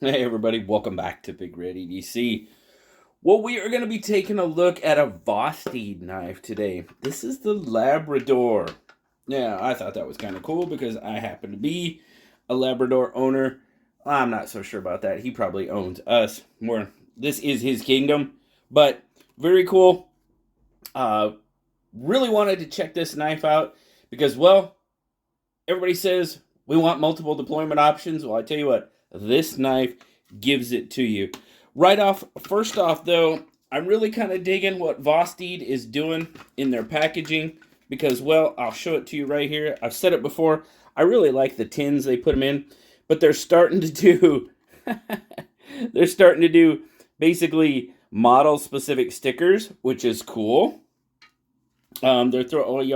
Hey everybody, welcome back to BigRedEDC. Well, we are going to be taking a look at a Vosteed knife today. This is the Labrador. Yeah, I thought that was kind of cool because I happen to be a Labrador owner. I'm not so sure about that. He probably owns us more. This is his kingdom, but very cool. Uh, really wanted to check this knife out because, well, everybody says we want multiple deployment options. Well, I tell you what, this knife gives it to you. First off, though, I'm really kind of digging what Vosteed is doing in their packaging because, well, I'll show it to you right here. I've said it before. I really like the tins they put them in, but they're starting to do they're starting to do basically model specific stickers, which is cool. You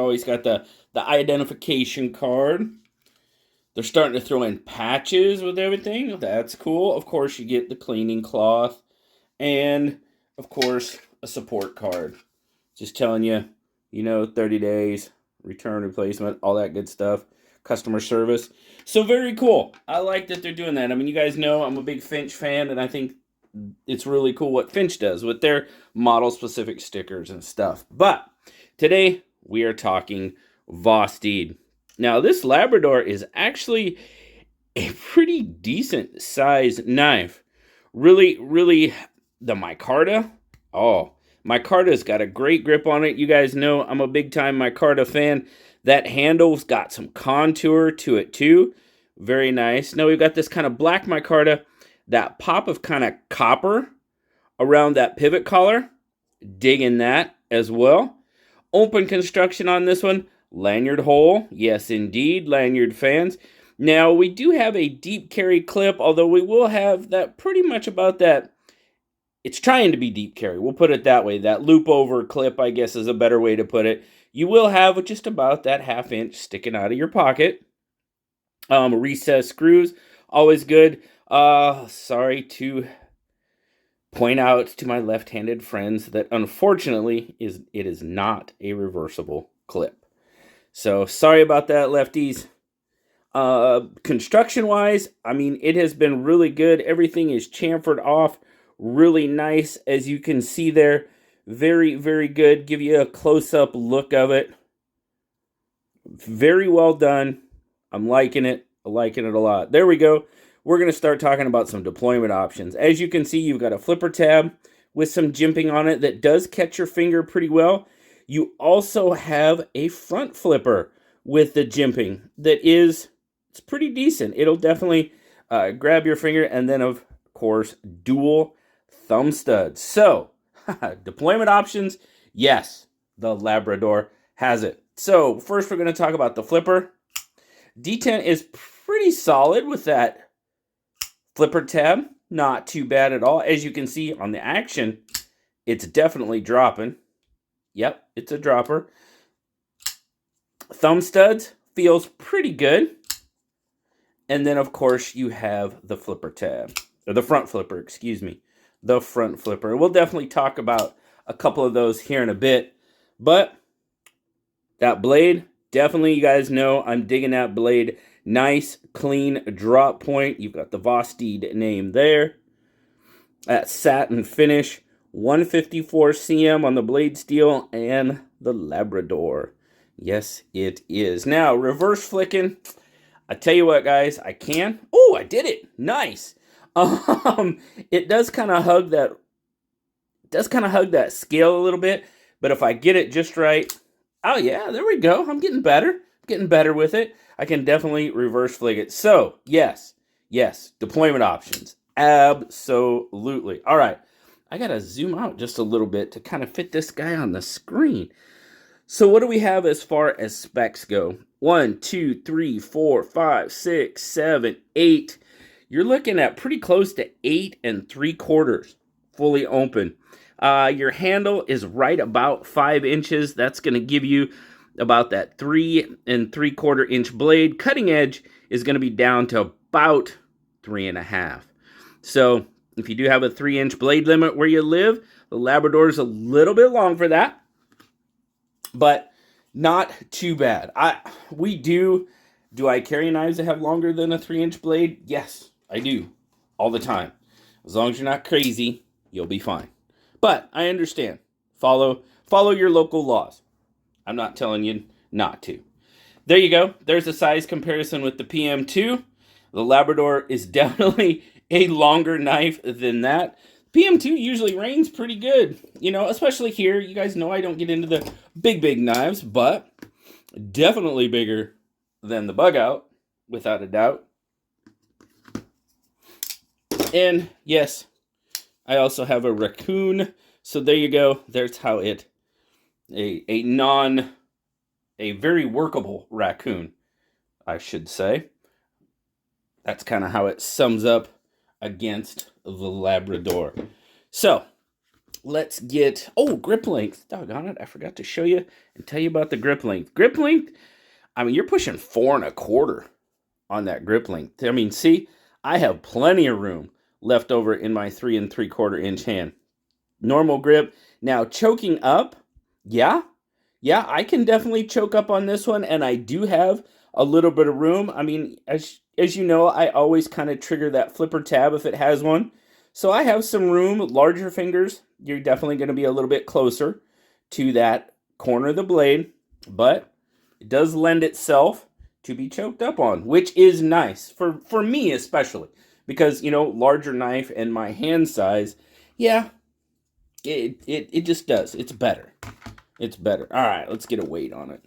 always got the identification card. They're starting to throw in patches with everything. That's cool. Of course, you get the cleaning cloth and, of course, a support card. Just telling you, 30 days, return replacement, all that good stuff, customer service. So very cool. I like that they're doing that. I mean, you guys know I'm a big Finch fan, and I think it's really cool what Finch does with their model-specific stickers and stuff. But today, we are talking Vosteed. Now, this Labrador is actually a pretty decent size knife. Really, the micarta. Oh, micarta's got a great grip on it. You guys know I'm a big time micarta fan. That handle's got some contour to it too. Very nice. Now we've got this kind of black micarta, that pop of kind of copper around that pivot collar. Digging that as well. Open construction on this one. Lanyard hole, yes indeed, lanyard fans. Now, we do have a deep carry clip, although we will have that pretty much about that. It's trying to be deep carry, we'll put it that way. That loop over clip, I guess, is a better way to put it. You will have just about that ½ inch sticking out of your pocket. Recessed screws, always good. Sorry to point out to my left-handed friends that unfortunately it is not a reversible clip. So, sorry about that, lefties. Construction-wise, I mean, it has been really good. Everything is chamfered off really nice, as you can see there. Very, very good. Give you a close-up look of it. Very well done. I'm liking it. I'm liking it a lot. There we go. We're going to start talking about some deployment options. As you can see, you've got a flipper tab with some jimping on it that does catch your finger pretty well. You also have a front flipper with the jimping it's pretty decent. It'll definitely grab your finger, and then, of course, dual thumb studs. So, deployment options, yes, the Labrador has it. So, first we're going to talk about the flipper. detent is pretty solid with that flipper tab. Not too bad at all. As you can see on the action, it's definitely dropping. Yep, it's a dropper. Thumb studs feels pretty good. And then, of course, you have the flipper tab. Or the front flipper, excuse me. The front flipper. We'll definitely talk about a couple of those here in a bit. But that blade, definitely, you guys know I'm digging that blade. Nice, clean drop point. You've got the Vosteed name there. That satin finish. 154 cm on the blade steel and the Labrador. Yes, it is. Now, reverse flicking. I tell you what, guys, I can. Oh, I did it. Nice. It does kind of hug that. Scale a little bit, but if I get it just right, oh yeah, there we go. I'm getting better. Getting better with it. I can definitely reverse flick it. So yes, deployment options, absolutely. All right. I got to zoom out just a little bit to kind of fit this guy on the screen. So what do we have as far as specs go? 1, 2, 3, 4, 5, 6, 7, 8. You're looking at pretty close to 8 3/4 fully open. Your handle is right about 5 inches. That's going to give you about that 3 3/4 inch blade. Cutting edge is going to be down to about 3.5. So if you do have a 3-inch blade limit where you live, the Labrador is a little bit long for that, but not too bad. Do I carry knives that have longer than a 3-inch blade? Yes, I do. all the time. As long as you're not crazy, you'll be fine. But I understand. Follow your local laws. I'm not telling you not to. There you go. There's a size comparison with the PM2. The Labrador is definitely a longer knife than that. PM2 usually reigns pretty good, you know, especially here. You guys know I don't get into the big knives, but definitely bigger than the Bug Out, without a doubt. And yes, I also have a raccoon. So there you go. There's how it, a very workable raccoon, I should say. That's kind of how it sums up against the Labrador. So let's get, grip length. Doggone it, I forgot to show you and tell you about the grip length. Grip length, I mean, you're pushing 4 1/4 on that grip length. I mean, see, I have plenty of room left over in my 3 3/4 inch hand. Normal grip. Now, choking up, yeah, I can definitely choke up on this one, and I do have a little bit of room. I mean, as you know, I always kind of trigger that flipper tab if it has one. So I have some room. Larger fingers, you're definitely going to be a little bit closer to that corner of the blade, but it does lend itself to be choked up on, which is nice for me especially, because, you know, larger knife and my hand size, yeah, it just does. It's better. It's better. All right, let's get a weight on it.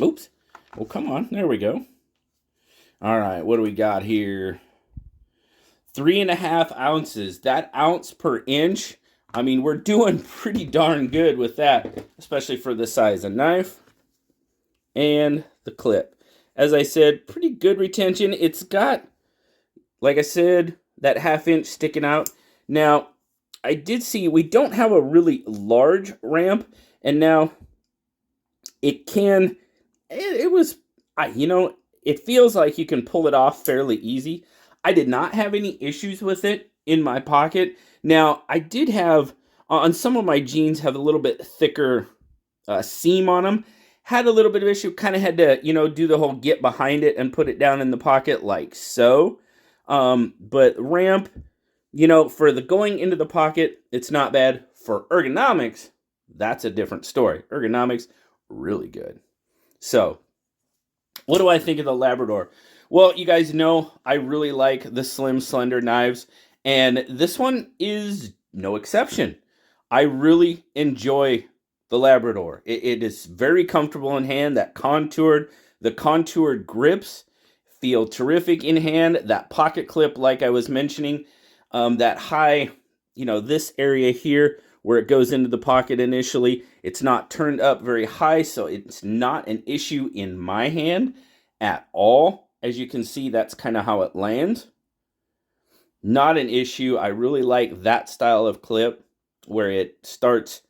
Oops. Oh, come on. There we go. All right, what do we got here? 3.5 ounces. That ounce per inch, I mean, we're doing pretty darn good with that, especially for the size of knife. And the clip. As I said, pretty good retention. It's got, like I said, that 1/2 inch sticking out. Now, I did see we don't have a really large ramp, and now it can, it was, you know, it feels like you can pull it off fairly easy. I did not have any issues with it in my pocket. Now, I did have, on some of my jeans, have a little bit thicker seam on them. Had a little bit of issue, kind of had to, you know, do the whole get behind it and put it down in the pocket like so. But ramp, you know, for the going into the pocket, it's not bad. For ergonomics, that's a different story. Ergonomics, really good. So, what do I think of the Labrador? Well, you guys know I really like the slim, slender knives, and this one is no exception. I really enjoy the Labrador. It is very comfortable in hand. The contoured grips feel terrific in hand. That pocket clip, like I was mentioning, that high, you know, this area here where it goes into the pocket initially, it's not turned up very high, so it's not an issue in my hand at all. As you can see, that's kind of how it lands. Not an issue. I really like that style of clip where it starts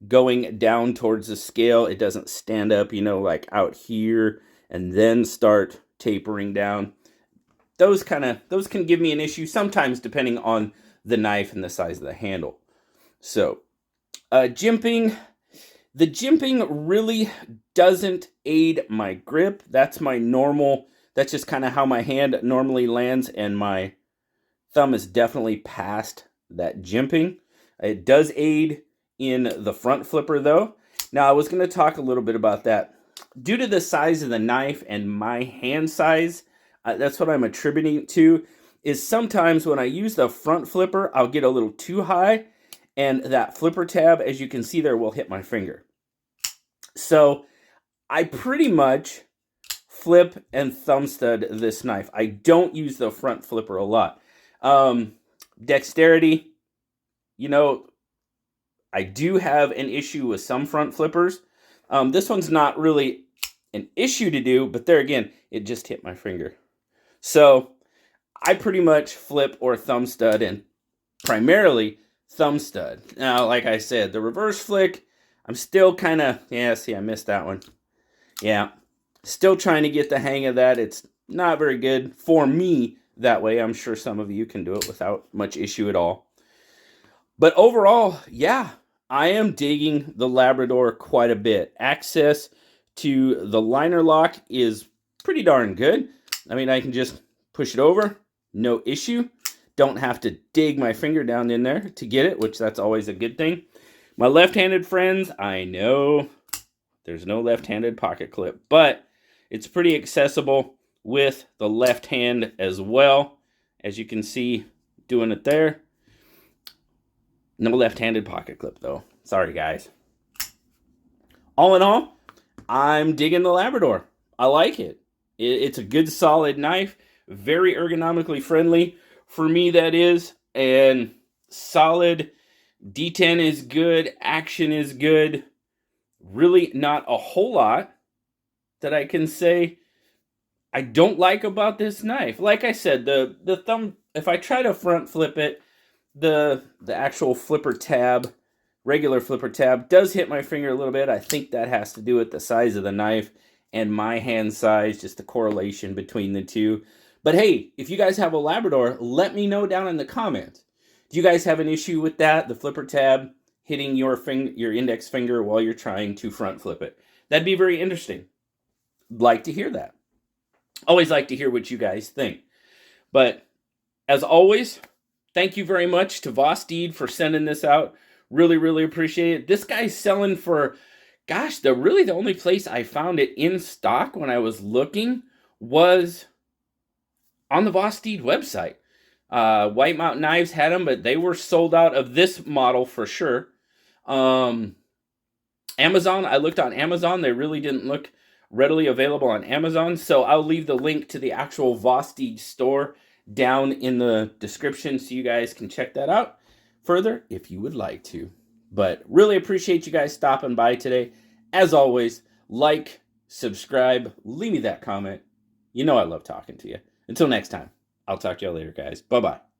going down towards the scale. It doesn't stand up, you know, like out here and then start tapering down. Those can give me an issue sometimes depending on the knife and the size of the handle. So, jimping. The jimping really doesn't aid my grip. That's my normal, that's just kind of how my hand normally lands, and my thumb is definitely past that jimping. It does aid in the front flipper though. Now I was going to talk a little bit about that. Due to the size of the knife and my hand size, that's what I'm attributing it to, is sometimes when I use the front flipper, I'll get a little too high, and that flipper tab, as you can see there, will hit my finger. So I pretty much flip and thumb stud this knife. I don't use the front flipper a lot. Dexterity, you know, I do have an issue with some front flippers. This one's not really an issue to do, but there again, it just hit my finger. So I pretty much flip or thumb stud, and primarily thumb stud. Now, like I said, the reverse flick, I'm still kind of, yeah, see, I missed that one. Yeah, still trying to get the hang of that. It's not very good for me that way. I'm sure some of you can do it without much issue at all. But overall, yeah, I am digging the Labrador quite a bit. Access to the liner lock is pretty darn good. I mean, I can just push it over, no issue. Don't have to dig my finger down in there to get it, which that's always a good thing. My left-handed friends, I know there's no left-handed pocket clip, but it's pretty accessible with the left hand as well. As you can see, doing it there. No left-handed pocket clip though. Sorry guys. All in all, I'm digging the Labrador. I like it. It's a good solid knife, very ergonomically friendly. For me, that is, and solid. D10 is good, action is good. Really not a whole lot that I can say I don't like about this knife. Like I said, the thumb, if I try to front flip it, the actual flipper tab, regular flipper tab, does hit my finger a little bit. I think that has to do with the size of the knife and my hand size, just the correlation between the two. But hey, if you guys have a Labrador, let me know down in the comments. Do you guys have an issue with that? The flipper tab hitting your index finger while you're trying to front flip it? That'd be very interesting. Like to hear that. Always like to hear what you guys think. But as always, thank you very much to Vosteed for sending this out. Really, really appreciate it. This guy's selling for, gosh, the only place I found it in stock when I was looking was on the Vosteed website. White Mountain Knives had them, but they were sold out of this model for sure. Amazon, I looked on Amazon. They really didn't look readily available on Amazon, so I'll leave the link to the actual Vosteed store down in the description so you guys can check that out further if you would like to. But really appreciate you guys stopping by today. As always, like, subscribe, leave me that comment. You know I love talking to you. Until next time, I'll talk to y'all later, guys. Bye-bye.